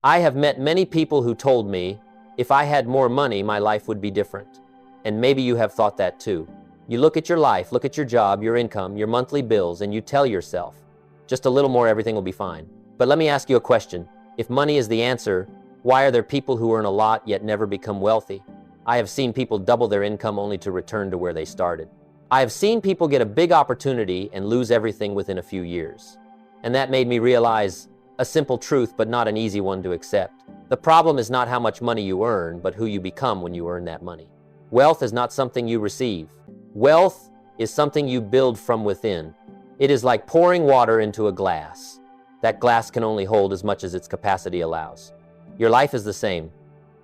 I have met many people who told me, if I had more money, my life would be different. And maybe you have thought that too. You look at your life, look at your job, your income, your monthly bills, and you tell yourself, just a little more, everything will be fine. But let me ask you a question. If money is the answer, why are there people who earn a lot yet never become wealthy? I have seen people double their income only to return to where they started. I have seen people get a big opportunity and lose everything within a few years. And that made me realize a simple truth, but not an easy one to accept. The problem is not how much money you earn, but who you become when you earn that money. Wealth is not something you receive. Wealth is something you build from within. It is like pouring water into a glass. That glass can only hold as much as its capacity allows. Your life is the same.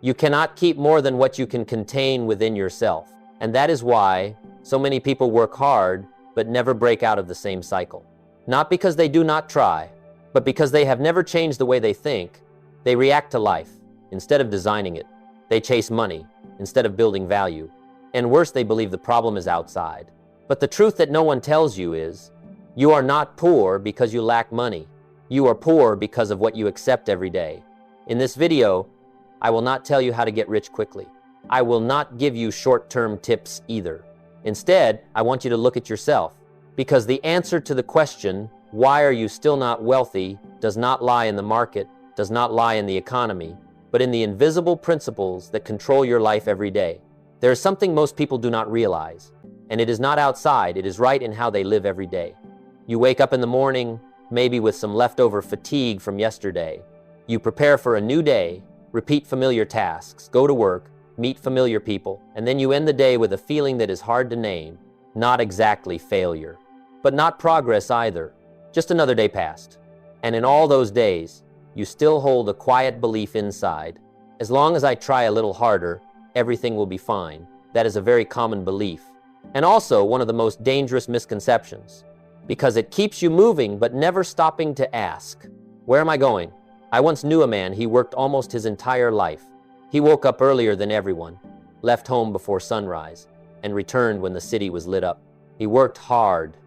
You cannot keep more than what you can contain within yourself. And that is why so many people work hard but never break out of the same cycle. Not because they do not try, but because they have never changed the way they think. They react to life instead of designing it. They chase money instead of building value. And worse, they believe the problem is outside. But the truth that no one tells you is, you are not poor because you lack money. You are poor because of what you accept every day. In this video, I will not tell you how to get rich quickly. I will not give you short-term tips either. Instead, I want you to look at yourself, because the answer to the question, why are you still not wealthy, does not lie in the market, does not lie in the economy, but in the invisible principles that control your life every day. There is something most people do not realize, and it is not outside, it is right in how they live every day. You wake up in the morning, maybe with some leftover fatigue from yesterday. You prepare for a new day, repeat familiar tasks, go to work, meet familiar people, and then you end the day with a feeling that is hard to name. Not exactly failure, but not progress either. Just another day passed. And in all those days, you still hold a quiet belief inside. As long as I try a little harder, everything will be fine. That is a very common belief. And also one of the most dangerous misconceptions, because it keeps you moving but never stopping to ask, where am I going? I once knew a man, he worked almost his entire life. He woke up earlier than everyone, left home before sunrise, and returned when the city was lit up. He worked hard.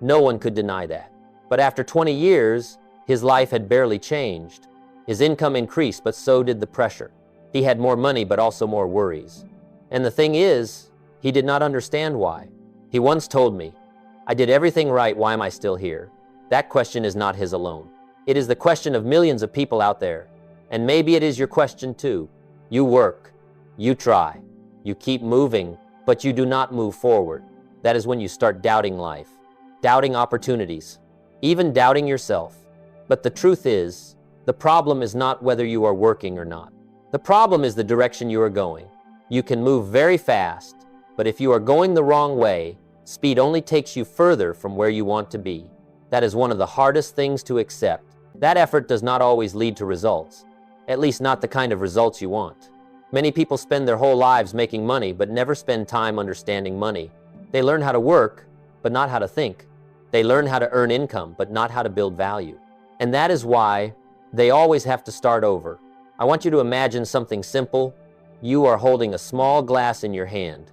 No one could deny that. But after 20 years, his life had barely changed. His income increased, but so did the pressure. He had more money, but also more worries. And the thing is, he did not understand why. He once told me, I did everything right, why am I still here? That question is not his alone. It is the question of millions of people out there. And maybe it is your question too. You work, you try, you keep moving, but you do not move forward. That is when you start doubting life, doubting opportunities, even doubting yourself. But the truth is, the problem is not whether you are working or not. The problem is the direction you are going. You can move very fast, but if you are going the wrong way, speed only takes you further from where you want to be. That is one of the hardest things to accept. That effort does not always lead to results, at least not the kind of results you want. Many people spend their whole lives making money, but never spend time understanding money. They learn how to work, but not how to think. They learn how to earn income, but not how to build value. And that is why they always have to start over. I want you to imagine something simple. You are holding a small glass in your hand,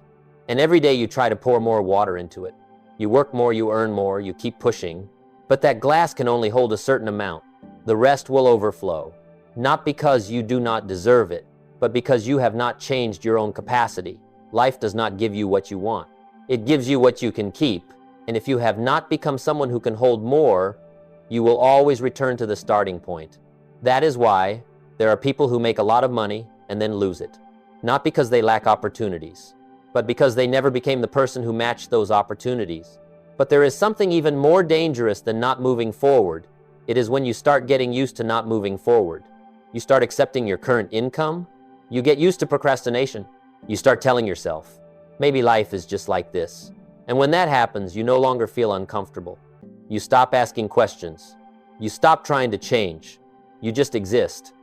and every day you try to pour more water into it. You work more, you earn more, you keep pushing, but that glass can only hold a certain amount. The rest will overflow, not because you do not deserve it, but because you have not changed your own capacity. Life does not give you what you want. It gives you what you can keep, and if you have not become someone who can hold more, you will always return to the starting point. That is why there are people who make a lot of money and then lose it. Not because they lack opportunities, but because they never became the person who matched those opportunities. But there is something even more dangerous than not moving forward. It is when you start getting used to not moving forward. You start accepting your current income. You get used to procrastination. You start telling yourself, maybe life is just like this. And when that happens, you no longer feel uncomfortable. You stop asking questions. You stop trying to change. You just exist.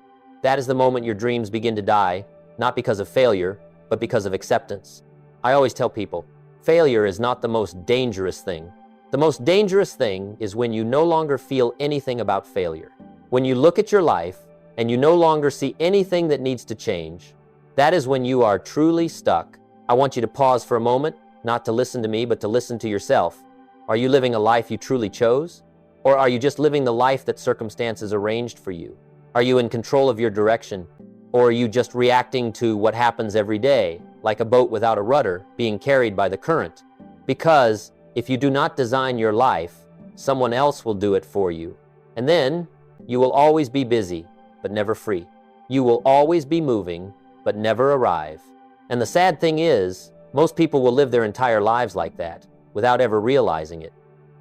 That is the moment your dreams begin to die, not because of failure, but because of acceptance. I always tell people, failure is not the most dangerous thing. The most dangerous thing is when you no longer feel anything about failure. When you look at your life and you no longer see anything that needs to change, that is when you are truly stuck. I want you to pause for a moment, not to listen to me, but to listen to yourself. Are you living a life you truly chose? Or are you just living the life that circumstances arranged for you? Are you in control of your direction? Or are you just reacting to what happens every day, like a boat without a rudder being carried by the current? Because if you do not design your life, someone else will do it for you. And then you will always be busy, but never free. You will always be moving, but never arrive. And the sad thing is, most people will live their entire lives like that, without ever realizing it.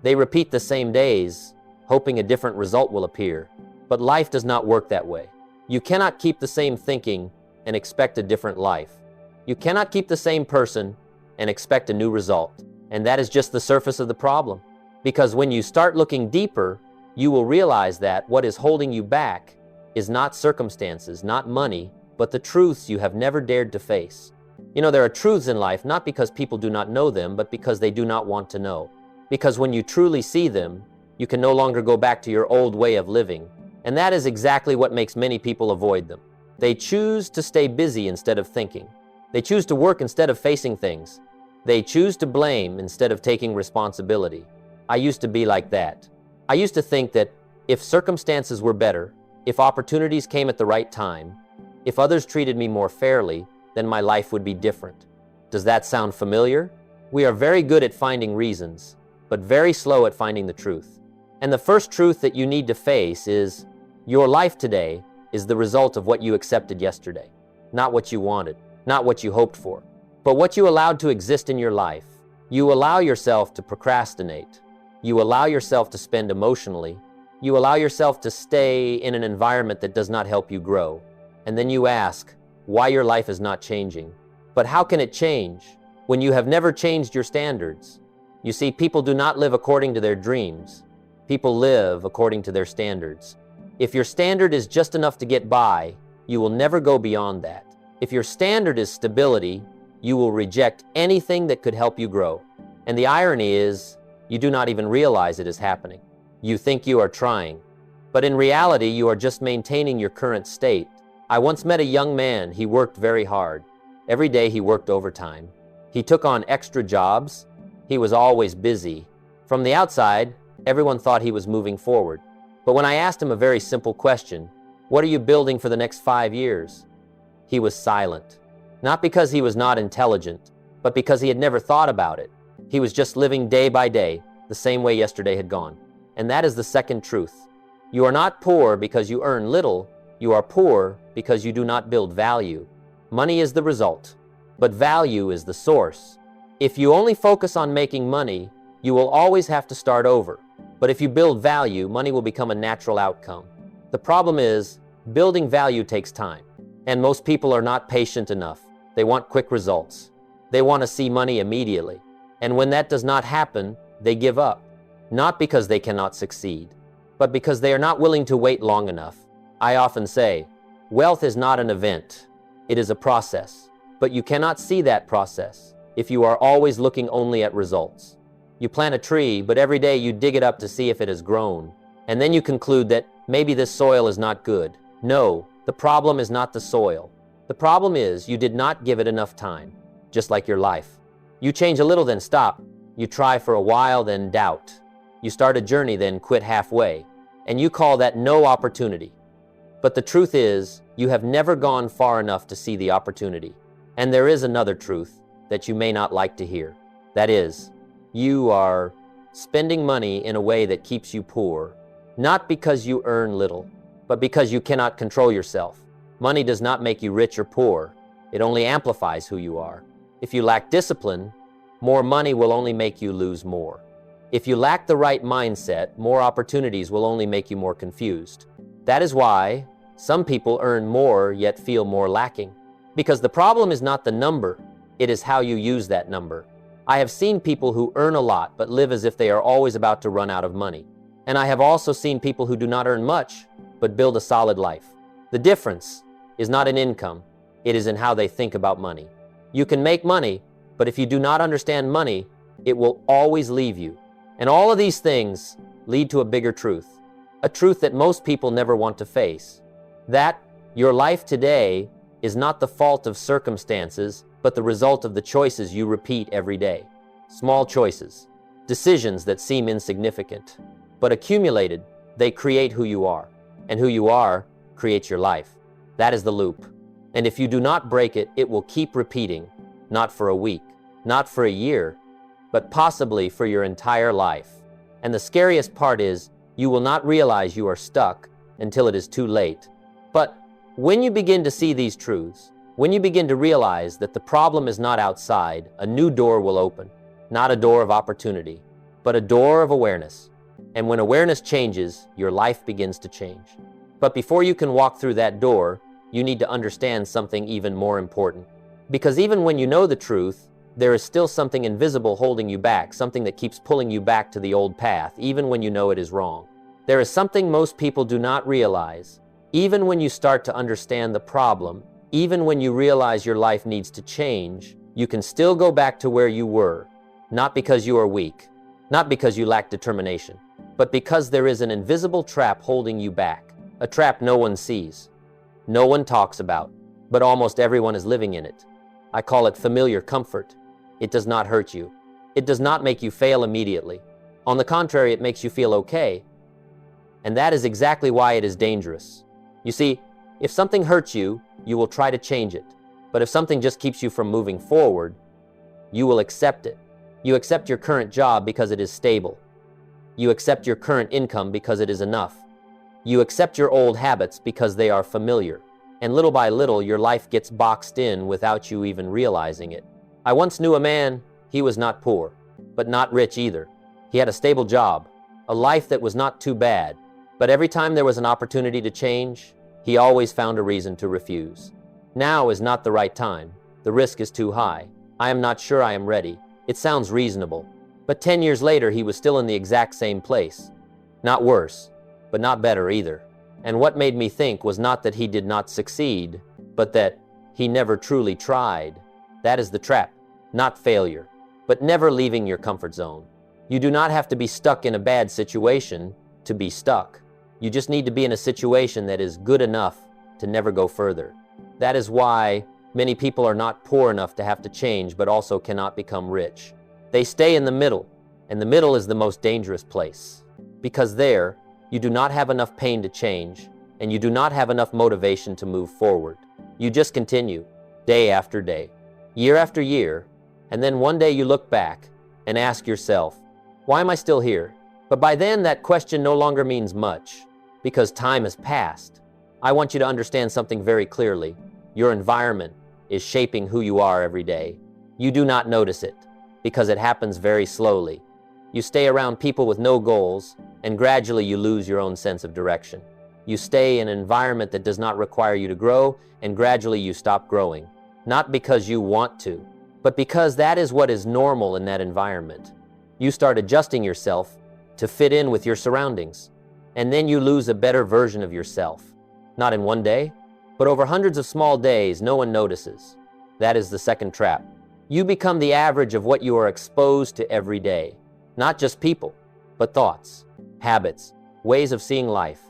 They repeat the same days, hoping a different result will appear. But life does not work that way. You cannot keep the same thinking and expect a different life. You cannot keep the same person and expect a new result. And that is just the surface of the problem. Because when you start looking deeper, you will realize that what is holding you back is not circumstances, not money, but the truths you have never dared to face. You know, there are truths in life not because people do not know them, but because they do not want to know. Because when you truly see them, you can no longer go back to your old way of living. And that is exactly what makes many people avoid them. They choose to stay busy instead of thinking. They choose to work instead of facing things. They choose to blame instead of taking responsibility. I used to be like that. I used to think that if circumstances were better, if opportunities came at the right time, if others treated me more fairly, then my life would be different. Does that sound familiar? We are very good at finding reasons, but very slow at finding the truth. And the first truth that you need to face is your life today is the result of what you accepted yesterday, not what you wanted, not what you hoped for, but what you allowed to exist in your life. You allow yourself to procrastinate. You allow yourself to spend emotionally. You allow yourself to stay in an environment that does not help you grow. And then you ask why your life is not changing. But how can it change when you have never changed your standards? You see, people do not live according to their dreams. People live according to their standards. If your standard is just enough to get by, you will never go beyond that. If your standard is stability, you will reject anything that could help you grow. And the irony is, you do not even realize it is happening. You think you are trying, but in reality, you are just maintaining your current state. I once met a young man. He worked very hard. Every day he worked overtime. He took on extra jobs. He was always busy. From the outside, everyone thought he was moving forward. But when I asked him a very simple question, what are you building for the next 5 years? He was silent. Not because he was not intelligent, but because he had never thought about it. He was just living day by day, the same way yesterday had gone. And that is the second truth. You are not poor because you earn little. You are poor because you do not build value. Money is the result, but value is the source. If you only focus on making money, you will always have to start over. But if you build value, money will become a natural outcome. The problem is, building value takes time. And most people are not patient enough. They want quick results. They want to see money immediately. And when that does not happen, they give up. Not because they cannot succeed, but because they are not willing to wait long enough. I often say, wealth is not an event. It is a process. But you cannot see that process if you are always looking only at results. You plant a tree, but every day you dig it up to see if it has grown. And then you conclude that maybe this soil is not good. No, the problem is not the soil. The problem is you did not give it enough time, just like your life. You change a little, then stop. You try for a while, then doubt. You start a journey, then quit halfway. And you call that no opportunity. But the truth is, you have never gone far enough to see the opportunity. And there is another truth that you may not like to hear. That is, you are spending money in a way that keeps you poor, not because you earn little, but because you cannot control yourself. Money does not make you rich or poor. It only amplifies who you are. If you lack discipline, more money will only make you lose more. If you lack the right mindset, more opportunities will only make you more confused. That is why some people earn more yet feel more lacking. Because the problem is not the number, it is how you use that number. I have seen people who earn a lot but live as if they are always about to run out of money. And I have also seen people who do not earn much but build a solid life. The difference is not in income, it is in how they think about money. You can make money, but if you do not understand money, it will always leave you. And all of these things lead to a bigger truth, a truth that most people never want to face. That your life today is not the fault of circumstances, but the result of the choices you repeat every day. Small choices, decisions that seem insignificant, but accumulated, they create who you are. And who you are creates your life. That is the loop. And if you do not break it, it will keep repeating, not for a week, not for a year, but possibly for your entire life. And the scariest part is, you will not realize you are stuck until it is too late. But when you begin to see these truths, when you begin to realize that the problem is not outside, a new door will open. Not a door of opportunity, but a door of awareness. And when awareness changes, your life begins to change. But before you can walk through that door, you need to understand something even more important. Because even when you know the truth, there is still something invisible holding you back, something that keeps pulling you back to the old path, even when you know it is wrong. There is something most people do not realize. Even when you start to understand the problem, even when you realize your life needs to change, you can still go back to where you were. Not because you are weak, not because you lack determination, but because there is an invisible trap holding you back. A trap no one sees, no one talks about, but almost everyone is living in it. I call it familiar comfort. It does not hurt you. It does not make you fail immediately. On the contrary, it makes you feel okay. And that is exactly why it is dangerous. You see, if something hurts you, you will try to change it. But if something just keeps you from moving forward, you will accept it. You accept your current job because it is stable. You accept your current income because it is enough. You accept your old habits because they are familiar. And little by little, your life gets boxed in without you even realizing it. I once knew a man. He was not poor, but not rich either. He had a stable job, a life that was not too bad. But every time there was an opportunity to change, he always found a reason to refuse. Now is not the right time. The risk is too high. I am not sure I am ready. It sounds reasonable. But 10 years later, he was still in the exact same place. Not worse, but not better either. And what made me think was not that he did not succeed, but that he never truly tried. That is the trap, not failure, but never leaving your comfort zone. You do not have to be stuck in a bad situation to be stuck. You just need to be in a situation that is good enough to never go further. That is why many people are not poor enough to have to change, but also cannot become rich. They stay in the middle, and the middle is the most dangerous place. Because there, you do not have enough pain to change, and you do not have enough motivation to move forward. You just continue, day after day, year after year, and then one day you look back and ask yourself, why am I still here? But by then, that question no longer means much, because time has passed. I want you to understand something very clearly. Your environment is shaping who you are every day. You do not notice it, because it happens very slowly. You stay around people with no goals, and gradually you lose your own sense of direction. You stay in an environment that does not require you to grow, and gradually you stop growing. Not because you want to, but because that is what is normal in that environment. You start adjusting yourself to fit in with your surroundings, and then you lose a better version of yourself. Not in one day, but over hundreds of small days no one notices. That is the second trap. You become the average of what you are exposed to every day. Not just people, but thoughts, habits, ways of seeing life.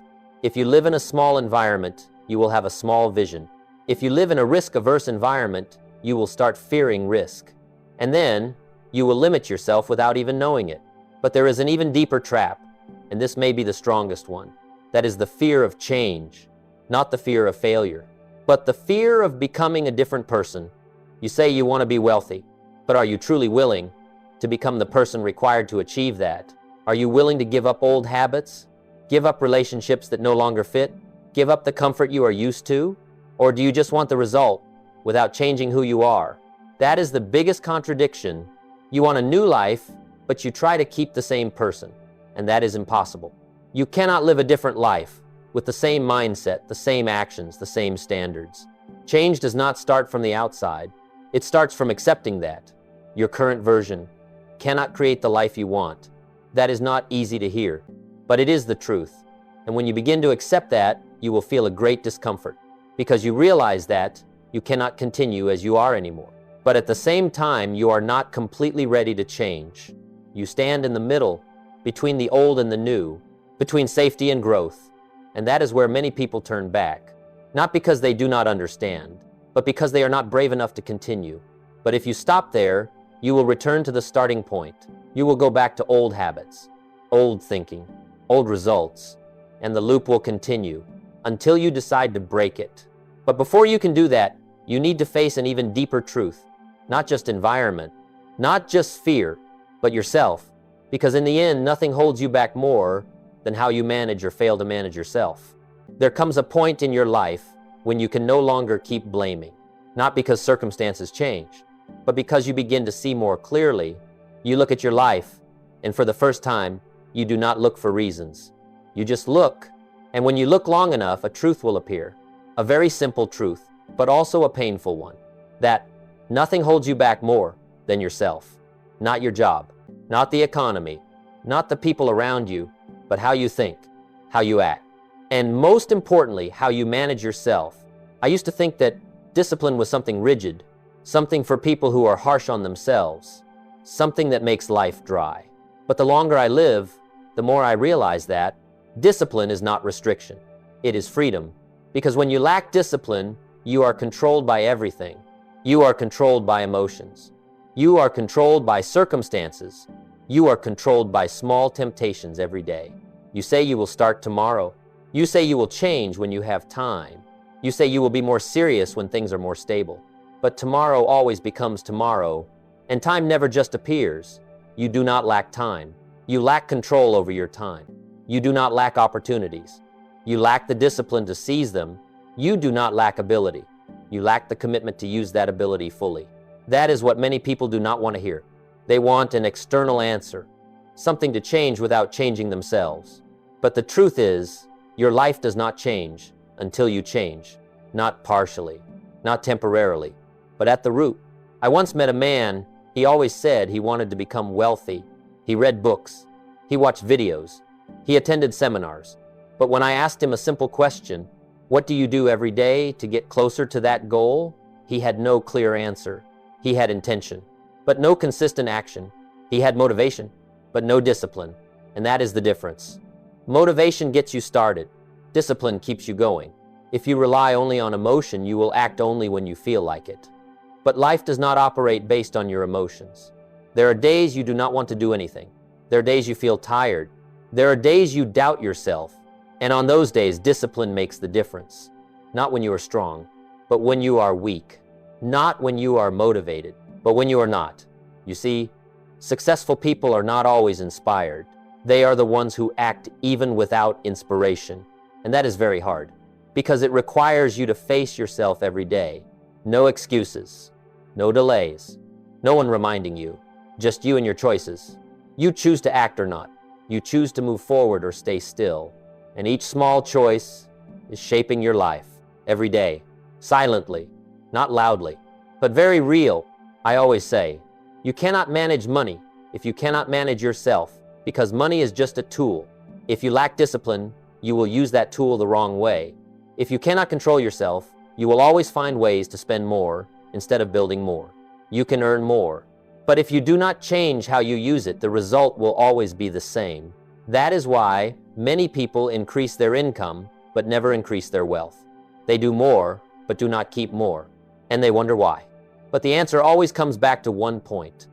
If you live in a small environment, you will have a small vision. If you live in a risk-averse environment, you will start fearing risk. And then, you will limit yourself without even knowing it. But there is an even deeper trap, and this may be the strongest one. That is the fear of change. Not the fear of failure, but the fear of becoming a different person. You say you want to be wealthy, but are you truly willing to become the person required to achieve that? Are you willing to give up old habits? Give up relationships that no longer fit? Give up the comfort you are used to? Or do you just want the result without changing who you are? That is the biggest contradiction. You want a new life, but you try to keep the same person, and that is impossible. You cannot live a different life with the same mindset, the same actions, the same standards. Change does not start from the outside. It starts from accepting that your current version cannot create the life you want. That is not easy to hear, but it is the truth. And when you begin to accept that, you will feel a great discomfort because you realize that you cannot continue as you are anymore. But at the same time, you are not completely ready to change. You stand in the middle between the old and the new, between safety and growth. And that is where many people turn back, not because they do not understand, but because they are not brave enough to continue. But if you stop there, you will return to the starting point. You will go back to old habits, old thinking, old results, and the loop will continue until you decide to break it. But before you can do that, you need to face an even deeper truth. Not just environment, not just fear, but yourself. Because in the end, nothing holds you back more than how you manage or fail to manage yourself. There comes a point in your life when you can no longer keep blaming. Not because circumstances change, but because you begin to see more clearly. You look at your life, and for the first time, you do not look for reasons. You just look, and when you look long enough, a truth will appear. A very simple truth, but also a painful one. That nothing holds you back more than yourself. Not your job, not the economy, not the people around you, but how you think, how you act, and most importantly, how you manage yourself. I used to think that discipline was something rigid, something for people who are harsh on themselves, something that makes life dry. But the longer I live, the more I realize that discipline is not restriction. It is freedom. Because when you lack discipline, you are controlled by everything. You are controlled by emotions. You are controlled by circumstances. You are controlled by small temptations every day. You say you will start tomorrow. You say you will change when you have time. You say you will be more serious when things are more stable. But tomorrow always becomes tomorrow, and time never just appears. You do not lack time. You lack control over your time. You do not lack opportunities. You lack the discipline to seize them. You do not lack ability. You lack the commitment to use that ability fully. That is what many people do not want to hear. They want an external answer, something to change without changing themselves. But the truth is, your life does not change until you change. Not partially, not temporarily, but at the root. I once met a man. He always said he wanted to become wealthy. He read books. He watched videos. He attended seminars. But when I asked him a simple question, what do you do every day to get closer to that goal? He had no clear answer. He had intention, but no consistent action. He had motivation, but no discipline. And that is the difference. Motivation gets you started. Discipline keeps you going. If you rely only on emotion, you will act only when you feel like it. But life does not operate based on your emotions. There are days you do not want to do anything. There are days you feel tired. There are days you doubt yourself. And on those days, discipline makes the difference. Not when you are strong, but when you are weak. Not when you are motivated, but when you are not. You see, successful people are not always inspired. They are the ones who act even without inspiration. And that is very hard, because it requires you to face yourself every day. No excuses, no delays, no one reminding you, just you and your choices. You choose to act or not. You choose to move forward or stay still. And each small choice is shaping your life every day, silently, not loudly, but very real. I always say, you cannot manage money if you cannot manage yourself, because money is just a tool. If you lack discipline, you will use that tool the wrong way. If you cannot control yourself, you will always find ways to spend more instead of building more. You can earn more. But if you do not change how you use it, the result will always be the same. That is why many people increase their income, but never increase their wealth. They do more, but do not keep more. And they wonder why. But the answer always comes back to one point.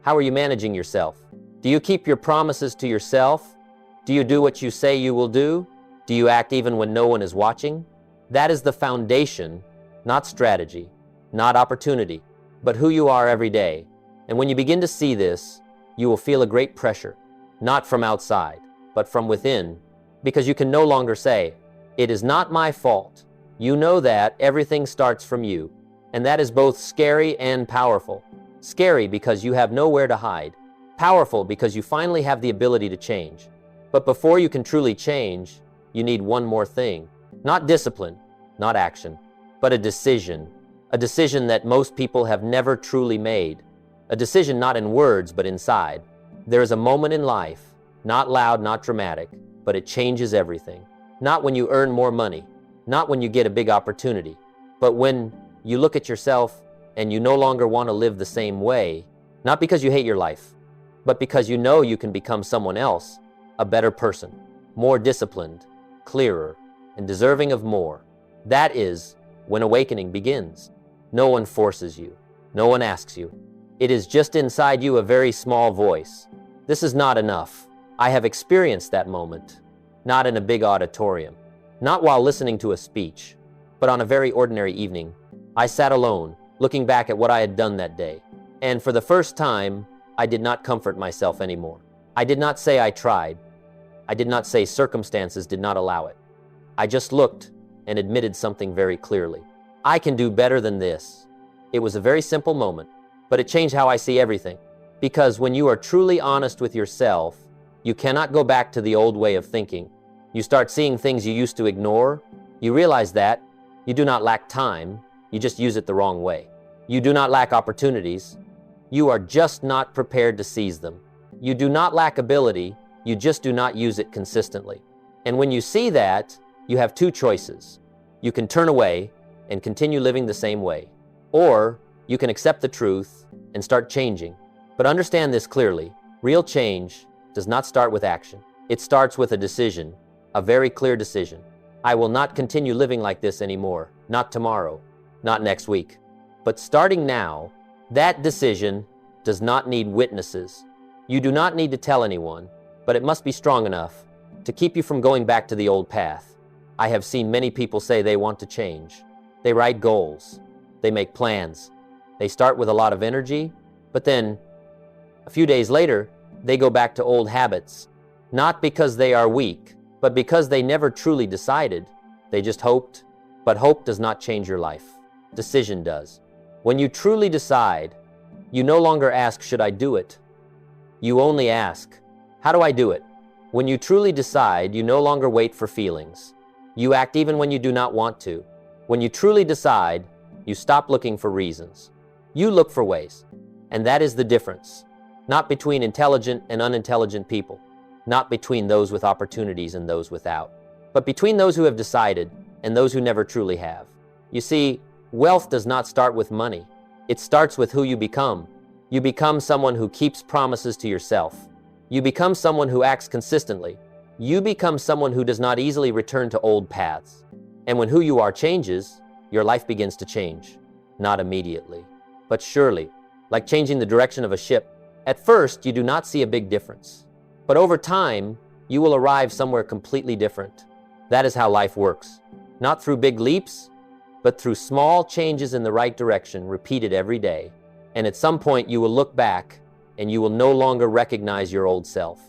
How are you managing yourself? Do you keep your promises to yourself? Do you do what you say you will do? Do you act even when no one is watching? That is the foundation, not strategy, not opportunity, but who you are every day. And when you begin to see this, you will feel a great pressure, not from outside, but from within, because you can no longer say, "It is not my fault." You know that everything starts from you, and that is both scary and powerful. Scary because you have nowhere to hide. Powerful because you finally have the ability to change. But before you can truly change, you need one more thing. Not discipline, not action, but a decision. A decision that most people have never truly made. A decision not in words, but inside. There is a moment in life, not loud, not dramatic, but it changes everything. Not when you earn more money, not when you get a big opportunity, but when you look at yourself and you no longer want to live the same way, not because you hate your life, but because you know you can become someone else, a better person, more disciplined, clearer, and deserving of more. That is when awakening begins. No one forces you. No one asks you. It is just inside you, a very small voice. This is not enough. I have experienced that moment, not in a big auditorium, Not while listening to a speech, but on a very ordinary evening. I sat alone, looking back at what I had done that day. And for the first time, I did not comfort myself anymore. I did not say I tried. I did not say circumstances did not allow it. I just looked and admitted something very clearly. I can do better than this. It was a very simple moment, but it changed how I see everything. Because when you are truly honest with yourself, you cannot go back to the old way of thinking. You start seeing things you used to ignore. You realize that you do not lack time, you just use it the wrong way. You do not lack opportunities. You are just not prepared to seize them. You do not lack ability, you just do not use it consistently. And when you see that, you have two choices. You can turn away and continue living the same way, or you can accept the truth and start changing. But understand this clearly, real change does not start with action. It starts with a decision, a very clear decision. I will not continue living like this anymore, not tomorrow, not next week. But starting now, that decision does not need witnesses. You do not need to tell anyone, but it must be strong enough to keep you from going back to the old path. I have seen many people say they want to change. They write goals. They make plans. They start with a lot of energy, but then a few days later, they go back to old habits. Not because they are weak, but because they never truly decided. They just hoped. But hope does not change your life. Decision does. When you truly decide, you no longer ask, should I do it? You only ask, how do I do it? When you truly decide, you no longer wait for feelings. You act even when you do not want to. When you truly decide, you stop looking for reasons. You look for ways. And that is the difference. Not between intelligent and unintelligent people. Not between those with opportunities and those without. But between those who have decided and those who never truly have. You see, wealth does not start with money. It starts with who you become. You become someone who keeps promises to yourself. You become someone who acts consistently. You become someone who does not easily return to old paths. And when who you are changes, your life begins to change. Not immediately, but surely, like changing the direction of a ship. At first, you do not see a big difference. But over time, you will arrive somewhere completely different. That is how life works. Not through big leaps, but through small changes in the right direction repeated every day. And at some point you will look back and you will no longer recognize your old self.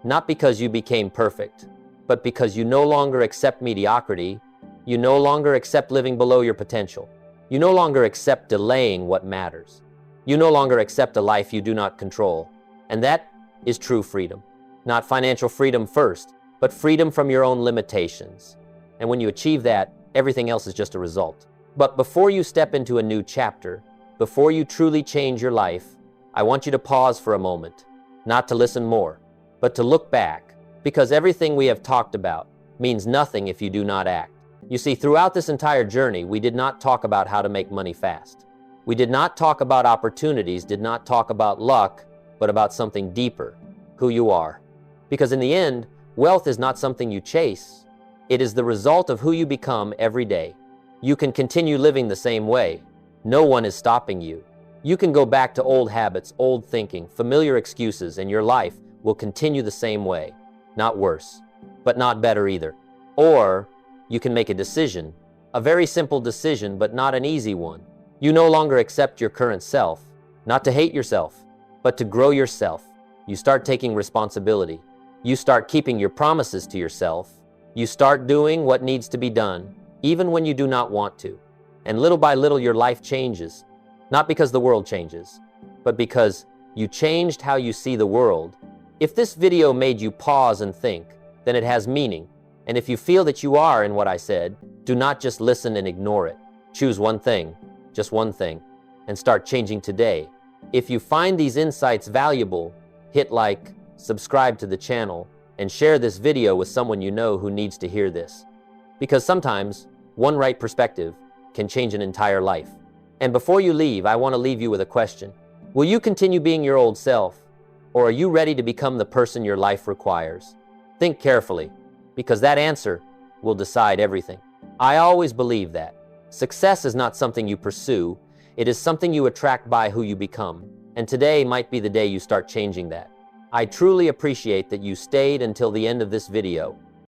Not because you became perfect, but because you no longer accept mediocrity. You no longer accept living below your potential. You no longer accept delaying what matters. You no longer accept a life you do not control. And that is true freedom. Not financial freedom first, but freedom from your own limitations. And when you achieve that, everything else is just a result. But before you step into a new chapter, before you truly change your life, I want you to pause for a moment, not to listen more, but to look back, because everything we have talked about means nothing if you do not act. You see, throughout this entire journey, we did not talk about how to make money fast. We did not talk about opportunities, did not talk about luck, but about something deeper, who you are. Because in the end, wealth is not something you chase. It is the result of who you become every day. You can continue living the same way. No one is stopping you. You can go back to old habits, old thinking, familiar excuses, and your life will continue the same way. Not worse, but not better either. Or you can make a decision, a very simple decision, but not an easy one. You no longer accept your current self, not to hate yourself, but to grow yourself. You start taking responsibility. You start keeping your promises to yourself. You start doing what needs to be done, even when you do not want to. And little by little, your life changes. Not because the world changes, but because you changed how you see the world. If this video made you pause and think, then it has meaning. And if you feel that you are in what I said, do not just listen and ignore it. Choose one thing, just one thing, and start changing today. If you find these insights valuable, hit like, subscribe to the channel, and share this video with someone you know who needs to hear this. Because sometimes, one right perspective can change an entire life. And before you leave, I want to leave you with a question. Will you continue being your old self, or are you ready to become the person your life requires? Think carefully, because that answer will decide everything. I always believe that success is not something you pursue, it is something you attract by who you become. And today might be the day you start changing that. I truly appreciate that you stayed until the end of this video.